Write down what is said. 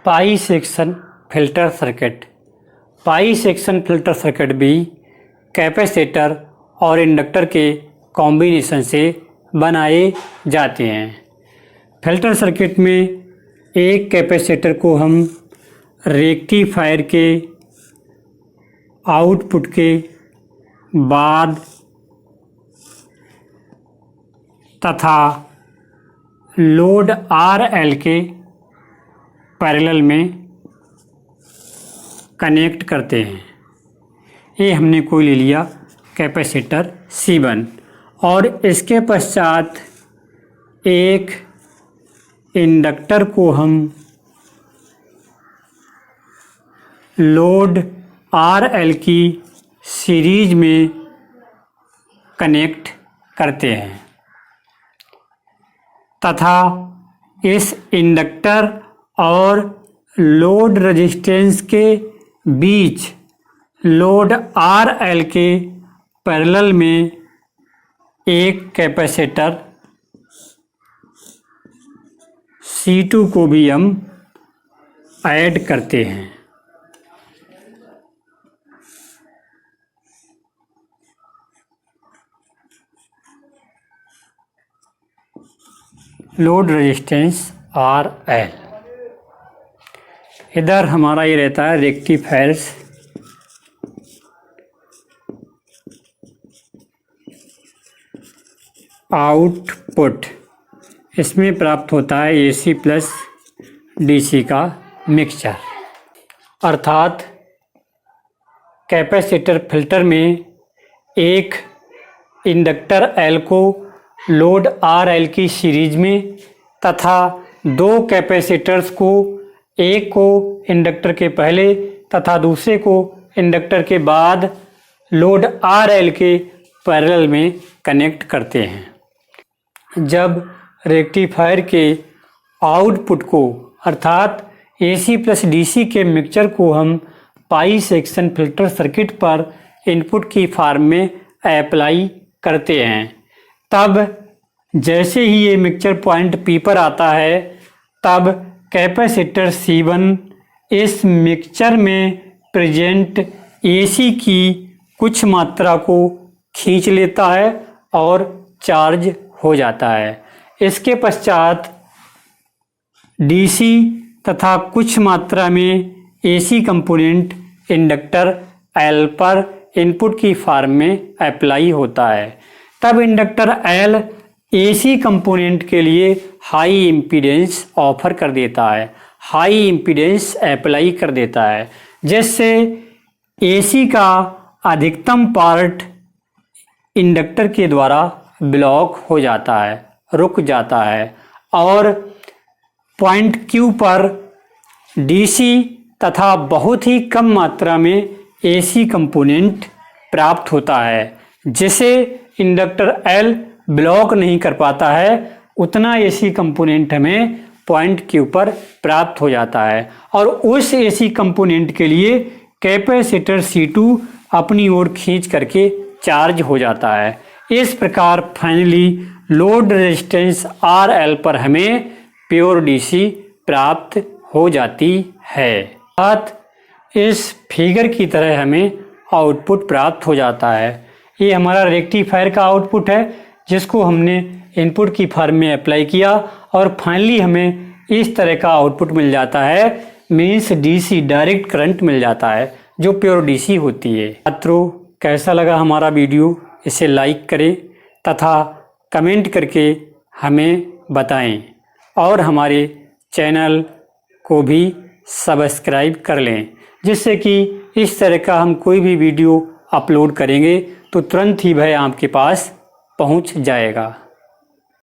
पाई section filter circuit. पाई section filter circuit भी capacitor और inductor के कॉम्बिनेशन से बनाए जाते हैं। फिल्टर सर्किट में एक कैपेसिटर को हम रेक्टिफायर के आउटपुट के बाद तथा लोड RL के पैरेलल में कनेक्ट करते हैं। ये हमने कोई ले लिया कैपेसिटर C1 और इसके पश्चात एक इंडक्टर को हम लोड RL की सीरीज में कनेक्ट करते हैं तथा इस इंडक्टर और लोड रेजिस्टेंस के बीच लोड RL के पैरेलल में एक कैपेसिटर C2 को भी हम ऐड करते हैं। लोड रेजिस्टेंस RL, इधर हमारा ये रहता है रेक्टिफायर्स आउटपुट। इसमें प्राप्त होता है AC प्लस DC का मिक्सचर। अर्थात कैपेसिटर फिल्टर में एक इंडक्टर L को लोड RL की सीरीज में तथा दो कैपेसिटर्स को, एक को इंडक्टर के पहले तथा दूसरे को इंडक्टर के बाद लोड RL के पैरेलल में कनेक्ट करते हैं। जब रेक्टिफायर के आउटपुट को अर्थात AC प्लस DC के मिक्सचर को हम पाई सेक्शन फिल्टर सर्किट पर इनपुट की फॉर्म में अप्लाई करते हैं, तब जैसे ही ये मिक्सचर पॉइंट P पर आता है तब कैपेसिटर C1 इस मिक्सचर में प्रेजेंट AC की कुछ मात्रा को खींच लेता है और चार्ज हो जाता है। इसके पश्चात DC तथा कुछ मात्रा में AC कंपोनेंट इंडक्टर L पर इनपुट की फॉर्म में अप्लाई होता है। तब इंडक्टर L AC कंपोनेंट के लिए हाई इम्पीडेंस ऑफर कर देता है, हाई इम्पीडेंस अप्लाई कर देता है, जिससे AC का अधिकतम पार्ट इंडक्टर के द्वारा ब्लॉक हो जाता है, रुक जाता है और पॉइंट Q पर DC तथा बहुत ही कम मात्रा में AC कंपोनेंट प्राप्त होता है, जिसे इंडक्टर L ब्लॉक नहीं कर पाता है। उतना AC कंपोनेंट हमें पॉइंट Q पर प्राप्त हो जाता है और उस AC कंपोनेंट के लिए कैपेसिटर C2 अपनी ओर खींच करके चार्ज हो जाता है। इस प्रकार फाइनली लोड रेजिस्टेंस RL पर हमें प्योर DC प्राप्त हो जाती है। अर्थात इस फिगर की तरह हमें आउटपुट प्राप्त हो जाता है। ये हमारा रेक्टिफायर का आउटपुट है जिसको हमने इनपुट की फॉर्म में अप्लाई किया और फाइनली हमें इस तरह का आउटपुट मिल जाता है, मीन्स DC डायरेक्ट करंट मिल जाता है जो प्योर DC होती है। छात्रों, कैसा लगा हमारा वीडियो? इसे लाइक करें तथा कमेंट करके हमें बताएं और हमारे चैनल को भी सब्सक्राइब कर लें, जिससे कि इस तरह का हम कोई भी वीडियो अपलोड करेंगे तो तुरंत ही वह आपके पास पहुंच जाएगा।